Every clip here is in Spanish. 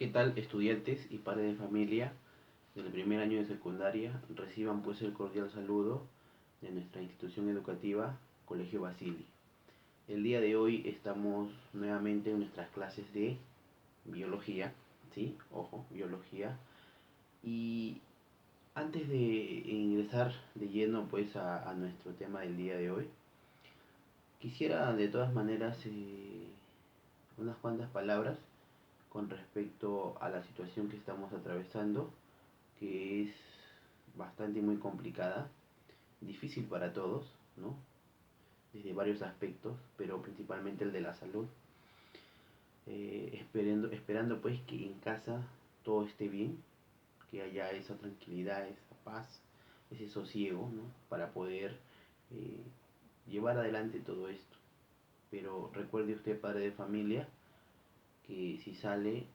¿Qué tal, estudiantes y padres de familia del primer año de secundaria? Reciban pues el cordial saludo de nuestra institución educativa, Colegio Basili. El día de hoy estamos nuevamente en nuestras clases de biología, ¿sí? Ojo, biología. Y antes de ingresar de lleno pues a nuestro tema del día de hoy, quisiera de todas maneras unas cuantas palabras con respecto a la situación que estamos atravesando, que es bastante muy complicada, difícil para todos, ¿no? Desde varios aspectos, pero principalmente el de la salud. Esperando pues que en casa todo esté bien, que haya esa tranquilidad, esa paz, ese sosiego, ¿no? Para poder eh, llevar adelante todo esto. Pero recuerde usted, padre de familia, que si sale,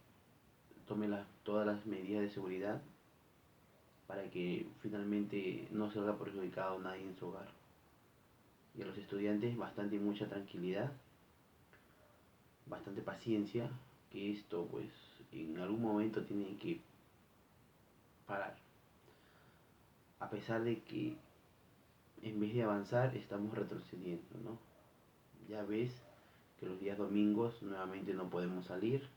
tome todas las medidas de seguridad para que finalmente no se vea perjudicado nadie en su hogar. Y a los estudiantes bastante y mucha tranquilidad, bastante paciencia, que esto pues en algún momento tiene que parar. A pesar de que en vez de avanzar estamos retrocediendo, ¿no? Ya ves que los días domingos nuevamente no podemos salir,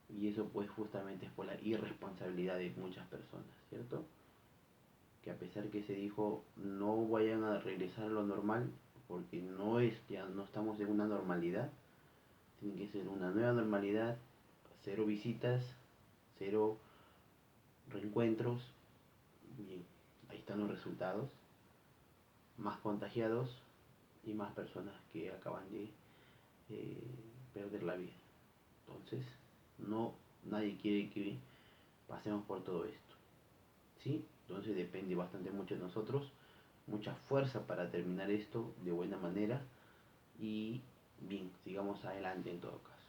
y eso pues justamente es por la irresponsabilidad de muchas personas, ¿cierto? Que a pesar que se dijo no vayan a regresar a lo normal, porque ya no estamos en una normalidad, tiene que ser una nueva normalidad, cero visitas, cero reencuentros. Bien, ahí están los resultados, más contagiados y más personas que acaban de eh, perder la vida. Entonces, no, nadie quiere que pasemos por todo esto, ¿sí? Entonces depende bastante mucho de nosotros, mucha fuerza para terminar esto de buena manera y bien, sigamos adelante en todo caso.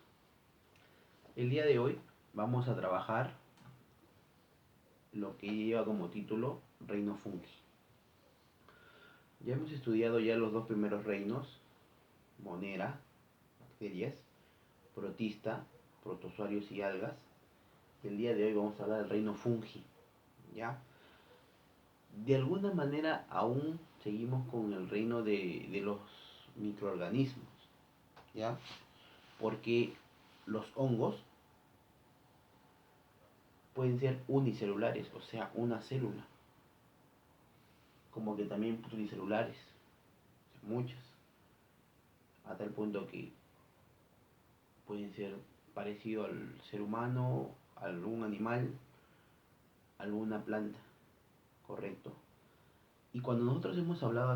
El día de hoy vamos a trabajar lo que lleva como título Reino Fungi. Ya hemos estudiado ya los dos primeros reinos, Monera, bacterias, Protista, protozoarios y algas. El día de hoy vamos a hablar del reino Fungi, ¿ya? De alguna manera aún seguimos con el reino de los microorganismos, ¿ya? Porque los hongos pueden ser unicelulares, o sea, una célula, como que también pluricelulares, o sea, muchas, a tal punto que pueden ser parecidos al ser humano, a algún animal, alguna planta, correcto. Y cuando nosotros hemos hablado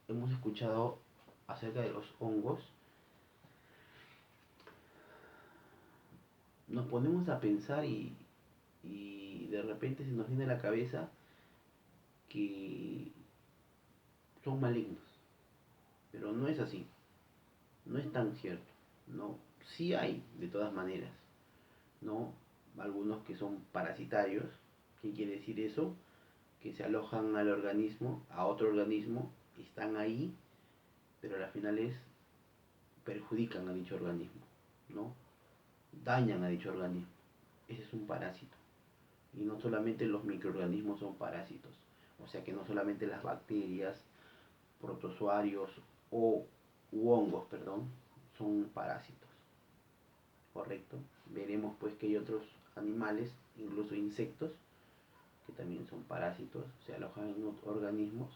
hemos escuchado acerca de los hongos, nos ponemos a pensar y de repente se nos viene a la cabeza que son malignos, pero no es así, no es tan cierto, no, sí hay de todas maneras, ¿no? Algunos que son parasitarios. ¿Qué quiere decir eso? Que se alojan al organismo, a otro organismo, están ahí, pero al final perjudican a dicho organismo, ¿no? Dañan a dicho organismo. Ese es un parásito. Y no solamente los microorganismos son parásitos, o sea que no solamente las bacterias, protozoarios u hongos, perdón, son parásitos, ¿correcto? Veremos pues que hay otros animales, incluso insectos, que también son parásitos, se alojan en otros organismos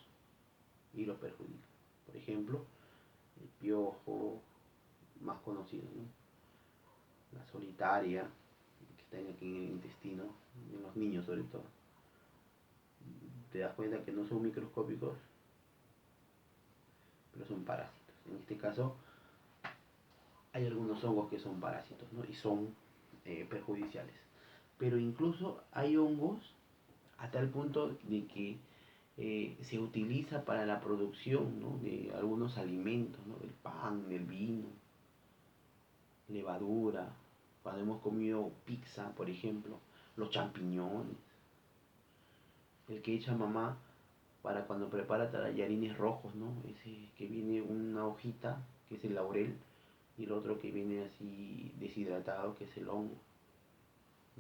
y los perjudican. Por ejemplo, el piojo, más conocido, ¿no? La solitaria, que está aquí en el intestino, en los niños sobre todo. Te das cuenta que no son microscópicos, pero son parásitos. En este caso, hay algunos hongos que son parásitos, ¿no? Y son perjudiciales. Pero incluso hay hongos a tal punto de que se utiliza para la producción, ¿no? De algunos alimentos, ¿no? Del pan, del vino, levadura, cuando hemos comido pizza, por ejemplo, los champiñones, el que echa mamá para cuando prepara tallarines rojos, ¿no? Ese que viene una hojita, que es el laurel, y el otro que viene así deshidratado, que es el hongo,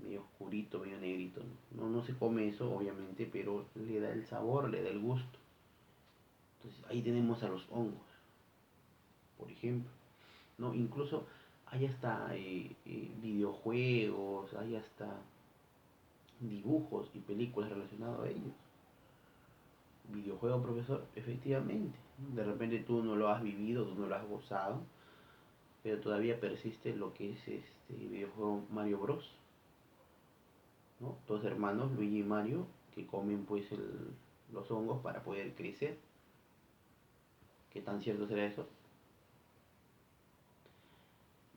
medio oscurito, medio negrito. No se come eso, obviamente, pero le da el sabor, le da el gusto. Entonces ahí tenemos a los hongos, por ejemplo, ¿no? Incluso hay hasta videojuegos, hay hasta dibujos y películas relacionados a ellos. Videojuego, profesor, efectivamente. De repente tú no lo has vivido, tú no lo has gozado, pero todavía persiste lo que es este videojuego Mario Bros. ¿No? Dos hermanos, Luigi y Mario, que comen pues los hongos para poder crecer. ¿Qué tan cierto será eso?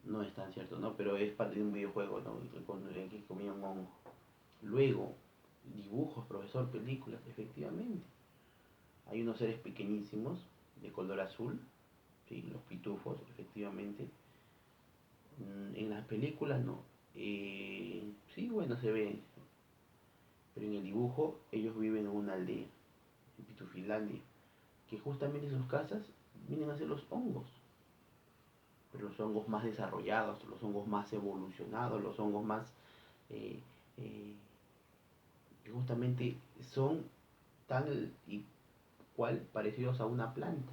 No es tan cierto, ¿no? Pero es parte de un videojuego, ¿no? Con el que comían hongos. Luego, dibujos, profesor, películas, efectivamente. Hay unos seres pequeñísimos de color azul, ¿sí? Los pitufos, efectivamente. En las películas no. Sí, bueno, se ve, pero en el dibujo ellos viven en una aldea, en Pitufilandia, que justamente sus casas vienen a ser los hongos, pero los hongos más desarrollados, los hongos más evolucionados, los hongos más eh, eh, que justamente son tal y cual parecidos a una planta,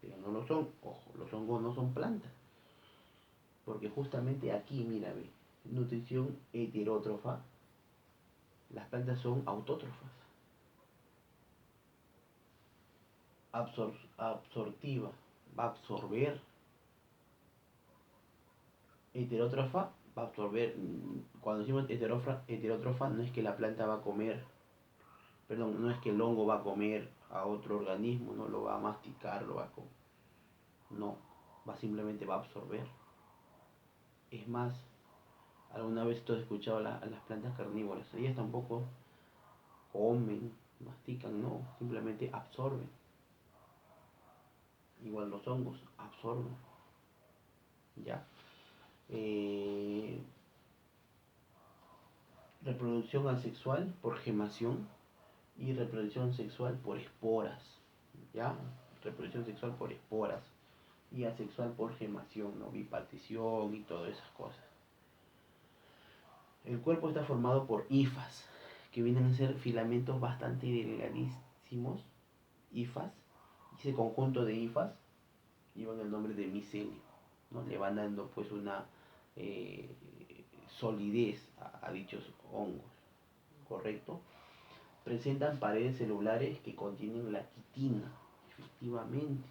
pero no lo son. Ojo, los hongos no son plantas, porque justamente aquí, mira, ve, nutrición heterótrofa, las plantas son autótrofas, absortiva, va a absorber, heterótrofa, va a absorber. Cuando decimos heterótrofa no es que la planta va a comer, perdón, no es que el hongo va a comer a otro organismo, no lo va a masticar, lo va a comer, no, va simplemente va a absorber. Es más, alguna vez tú has escuchado a las plantas carnívoras, ellas tampoco comen, mastican, no, simplemente absorben. Igual los hongos absorben, ¿ya? Eh, Reproducción asexual por gemación y reproducción sexual por esporas, ¿ya? Reproducción sexual por esporas y asexual por gemación, ¿no? Bipartición y todas esas cosas. El cuerpo está formado por hifas, que vienen a ser filamentos bastante delgadísimos, hifas, y ese conjunto de hifas llevan el nombre de micelio, ¿no? Le van dando pues una eh, solidez a dichos hongos, ¿correcto? Presentan paredes celulares que contienen la quitina, efectivamente,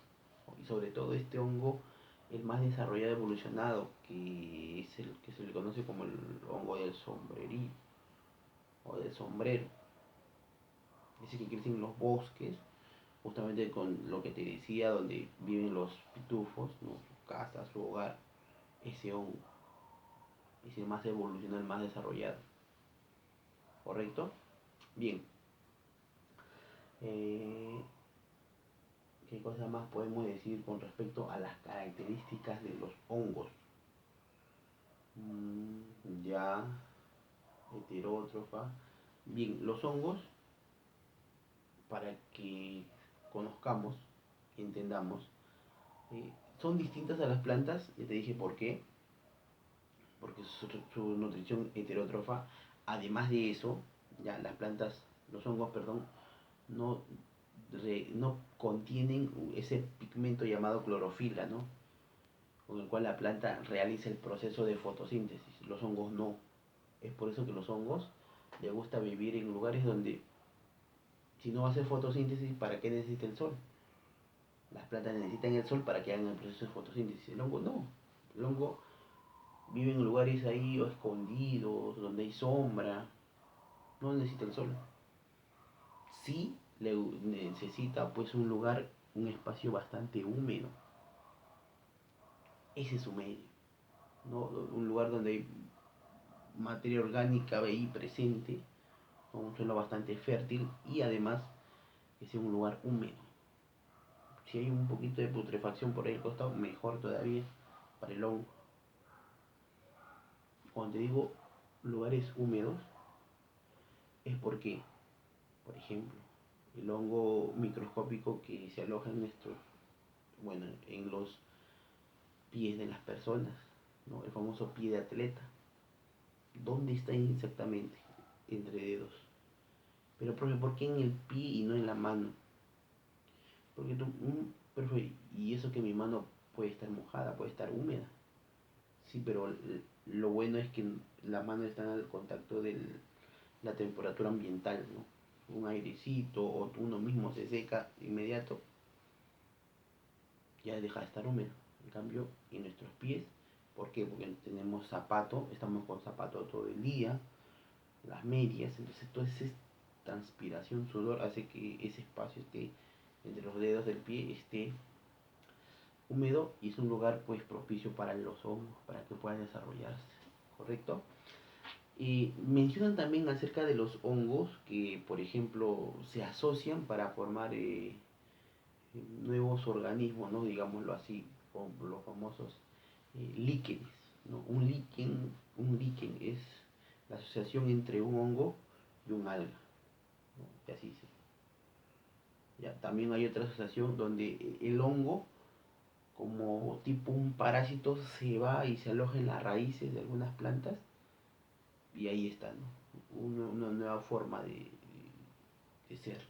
y sobre todo este hongo, el más desarrollado evolucionado, que es el que se le conoce como el hongo del sombrerí o del sombrero, ese que crece en los bosques, justamente con lo que te decía, donde viven los pitufos, ¿no? Su casa, su hogar, ese hongo es el más evolucionado, el más desarrollado, ¿correcto? Bien, eh, ¿qué cosa más podemos decir con respecto a las características de los hongos? Ya, heterótrofa. Bien, los hongos, para que conozcamos, entendamos, son distintas a las plantas, ya te dije por qué, porque su nutrición heterótrofa. Además de eso, ya las plantas, los hongos, perdón, no, no contienen ese pigmento llamado clorofila, ¿no? Con el cual la planta realiza el proceso de fotosíntesis. Los hongos no. Es por eso que los hongos les gusta vivir en lugares donde, si no va a hacer fotosíntesis, ¿para qué necesita el sol? Las plantas necesitan el sol para que hagan el proceso de fotosíntesis. El hongo no. El hongo vive en lugares ahí o escondidos, donde hay sombra. No necesita el sol. Sí le necesita pues un lugar, un espacio bastante húmedo. Ese es su medio, ¿no? Un lugar donde hay materia orgánica ahí presente, con un suelo bastante fértil y además que sea un lugar húmedo. Si hay un poquito de putrefacción por ahí al costado, mejor todavía para el hongo. Cuando te digo lugares húmedos, es porque, por ejemplo, el hongo microscópico que se aloja en nuestros, bueno, en los pies de las personas, ¿no? El famoso pie de atleta. ¿Dónde está exactamente? Entre dedos. Pero, profe, ¿por qué en el pie y no en la mano? Porque tú, profe, y eso que mi mano puede estar mojada, puede estar húmeda. Sí, pero lo bueno es que la mano está al contacto de la temperatura ambiental, ¿no? Un airecito o uno mismo se seca inmediato, ya deja de estar húmedo. En cambio, en nuestros pies, ¿por qué? Porque tenemos zapato, estamos con zapato todo el día, las medias, entonces toda esa transpiración, sudor hace que ese espacio esté entre los dedos del pie esté húmedo y es un lugar pues propicio para los hongos, para que puedan desarrollarse, ¿correcto? Y mencionan también acerca de los hongos que, por ejemplo, se asocian para formar nuevos organismos, ¿no? Digámoslo así, como los famosos líquenes, ¿no? Un líquen es la asociación entre un hongo y un alga, ¿no? Y así se. Ya, también hay otra asociación donde el hongo, como tipo un parásito, se va y se aloja en las raíces de algunas plantas y ahí está, ¿no? Una nueva forma de ser.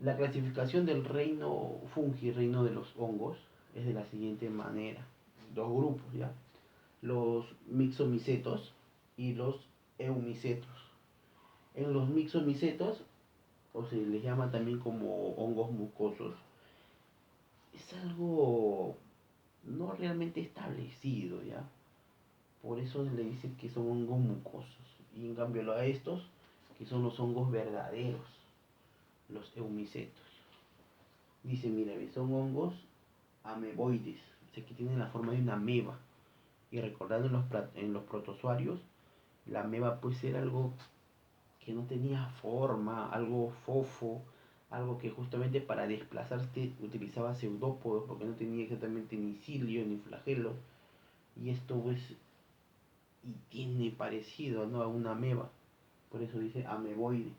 La clasificación del reino fungi, reino de los hongos, es de la siguiente manera. Dos grupos, ¿ya? Los mixomicetos y los eumicetos. En los mixomicetos, o se les llama también como hongos mucosos, es algo no realmente establecido, ¿ya? Por eso se le dice que son hongos mucosos. Y en cambio a estos, que son los hongos verdaderos, los eumicetos. Dice, mira, son hongos ameboides, o sea que tienen la forma de una ameba. Y recordando en los protozoarios, la ameba puede ser algo que no tenía forma, algo fofo, algo que justamente para desplazarse utilizaba seudópodos porque no tenía exactamente ni cilio ni flagelo. Y esto pues, y tiene parecido, ¿no?, a una ameba, por eso dice ameboide.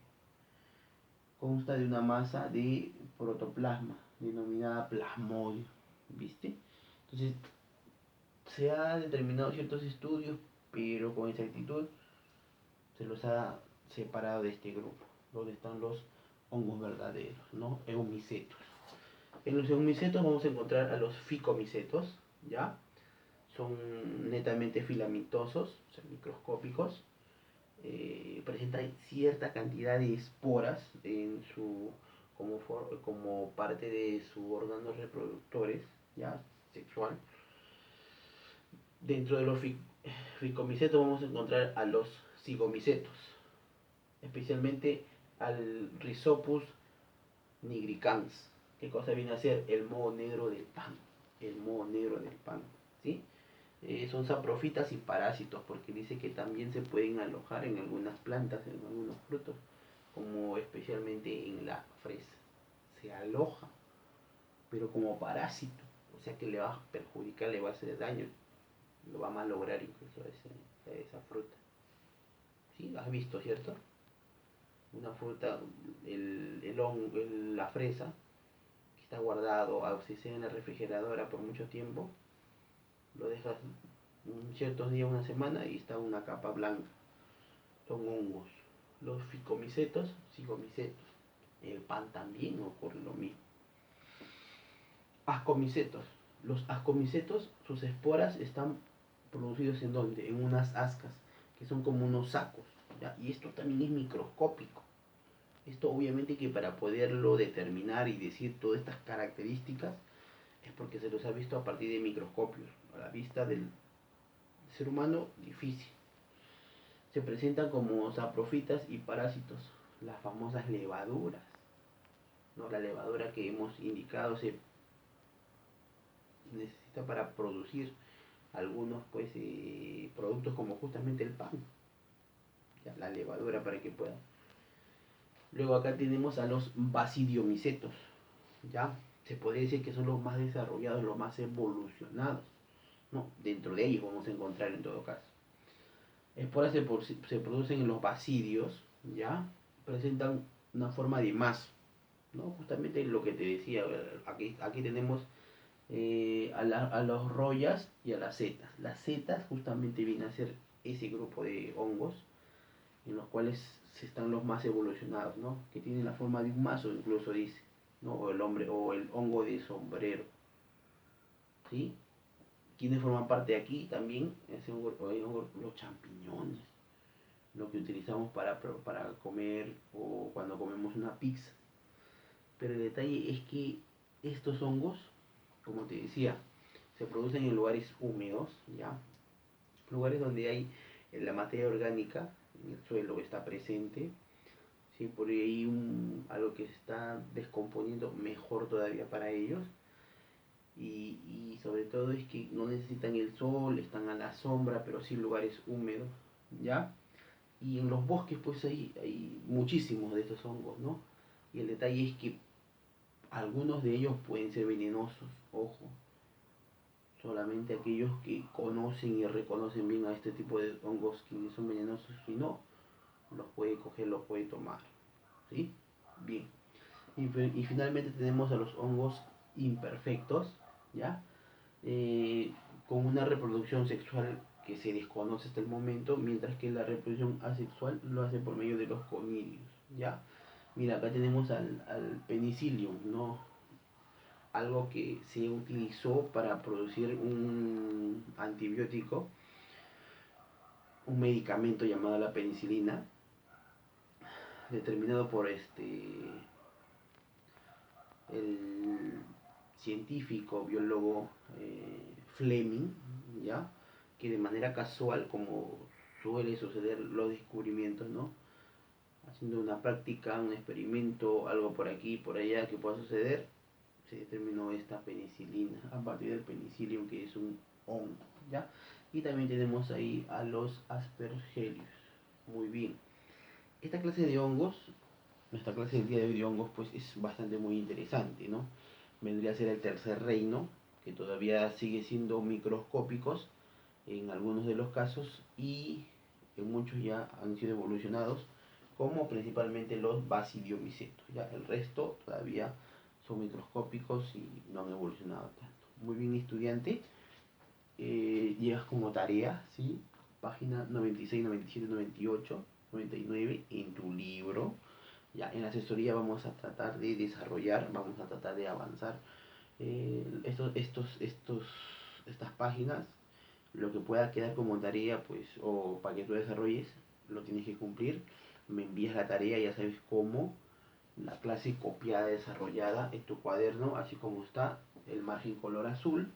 Consta de una masa de protoplasma denominada plasmodio, ¿viste? Entonces, se han determinado ciertos estudios, pero con exactitud se los ha separado de este grupo, donde están los hongos verdaderos, ¿no? Eumicetos. En los eumicetos vamos a encontrar a los ficomicetos, ¿ya? Son netamente filamentosos, o sea, microscópicos. Presentan cierta cantidad de esporas en su, como parte de sus órganos reproductores, ¿ya? Sexual. Dentro de los ficomicetos vamos a encontrar a los cigomicetos, especialmente al Rhizopus nigricans. ¿Qué cosa viene a ser? El moho negro del pan. El moho negro del pan, ¿sí? Son saprofitas y parásitos, porque dice que también se pueden alojar en algunas plantas, en algunos frutos, como especialmente en la fresa. Se aloja, pero como parásito, o sea que le va a perjudicar, le va a hacer daño, lo va a malograr incluso a esa fruta. ¿Sí? ¿Has visto, cierto? Una fruta, la fresa, que está guardado, o si sea en la refrigeradora por mucho tiempo, lo dejas ciertos días, una semana, y está una capa blanca. Son hongos. Los ficomicetos, cigomicetos. El pan también ocurre lo mismo. Ascomicetos. Los ascomicetos, sus esporas están producidos en donde, en unas ascas, que son como unos sacos, ¿ya? Y esto también es microscópico. Esto obviamente que para poderlo determinar y decir todas estas características es porque se los ha visto a partir de microscopios. A la vista del ser humano, difícil. Se presentan como saprofitas y parásitos, las famosas levaduras, ¿no? La levadura que hemos indicado se necesita para producir algunos pues productos como justamente el pan, ya, la levadura para que pueda. Luego acá tenemos a los basidiomicetos, ya se podría decir que son los más desarrollados, los más evolucionados, ¿no? Dentro de ellos vamos a encontrar en todo caso. Esporas se producen en los basidios, ya presentan una forma de mazo, ¿no? Justamente lo que te decía, aquí tenemos a los rollas y a las setas. Las setas justamente vienen a ser ese grupo de hongos en los cuales están los más evolucionados, ¿no? Que tienen la forma de un mazo, incluso dice, ¿no? O el hombre, o el hongo de sombrero, ¿sí? Quienes forman parte de aquí también, ese hongo, los champiñones, lo que utilizamos para comer o cuando comemos una pizza. Pero el detalle es que estos hongos, como te decía, se producen en lugares húmedos, ¿ya? Lugares donde hay la materia orgánica en el suelo está presente, ¿sí? Por ahí algo que se está descomponiendo mejor todavía para ellos. Y sobre todo es que no necesitan el sol, están a la sombra, pero sí lugares húmedos, ¿ya? Y en los bosques pues hay muchísimos de estos hongos, ¿no? Y el detalle es que algunos de ellos pueden ser venenosos, ojo. Solamente aquellos que conocen y reconocen bien a este tipo de hongos que son venenosos, si no, los puede coger, los puede tomar. ¿Sí? Bien. Y finalmente tenemos a los hongos imperfectos, ¿ya? Eh, con una reproducción sexual que se desconoce hasta el momento, mientras que la reproducción asexual lo hace por medio de los conidios, ¿ya? Mira, acá tenemos al penicillium, ¿no? Algo que se utilizó para producir un antibiótico, un medicamento llamado la penicilina, determinado por el científico, biólogo Fleming, ¿ya? Que de manera casual, como suele suceder los descubrimientos, ¿no? Haciendo una práctica, un experimento, algo por aquí, por allá que pueda suceder, se determinó esta penicilina a partir del penicillium, que es un hongo, ¿ya? Y también tenemos ahí a los aspergillus. Muy bien. Esta clase de hongos, nuestra clase del día de hoy de hongos, pues es bastante muy interesante, ¿no? Vendría a ser el tercer reino, que todavía sigue siendo microscópicos en algunos de los casos y en muchos ya han sido evolucionados, como principalmente los basidiomicetos. Ya el resto todavía son microscópicos y no han evolucionado tanto. Muy bien, estudiante. Llegas como tarea, ¿sí? Página 96, 97, 98, 99 en tu libro. Ya en la asesoría vamos a tratar de desarrollar, vamos a tratar de avanzar estas páginas. Lo que pueda quedar como tarea, pues, o para que tú desarrolles, lo tienes que cumplir. Me envías la tarea, ya sabes cómo, la clase copiada, desarrollada en tu cuaderno, así como está el margen color azul,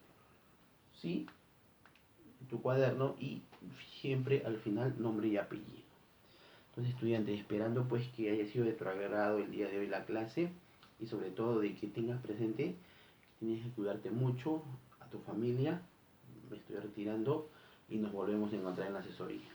¿sí? En tu cuaderno y siempre al final nombre y apellido. Entonces, estudiantes, esperando pues que haya sido de tu agrado el día de hoy la clase y sobre todo de que tengas presente que tienes que cuidarte mucho, a tu familia. Me estoy retirando y nos volvemos a encontrar en la asesoría.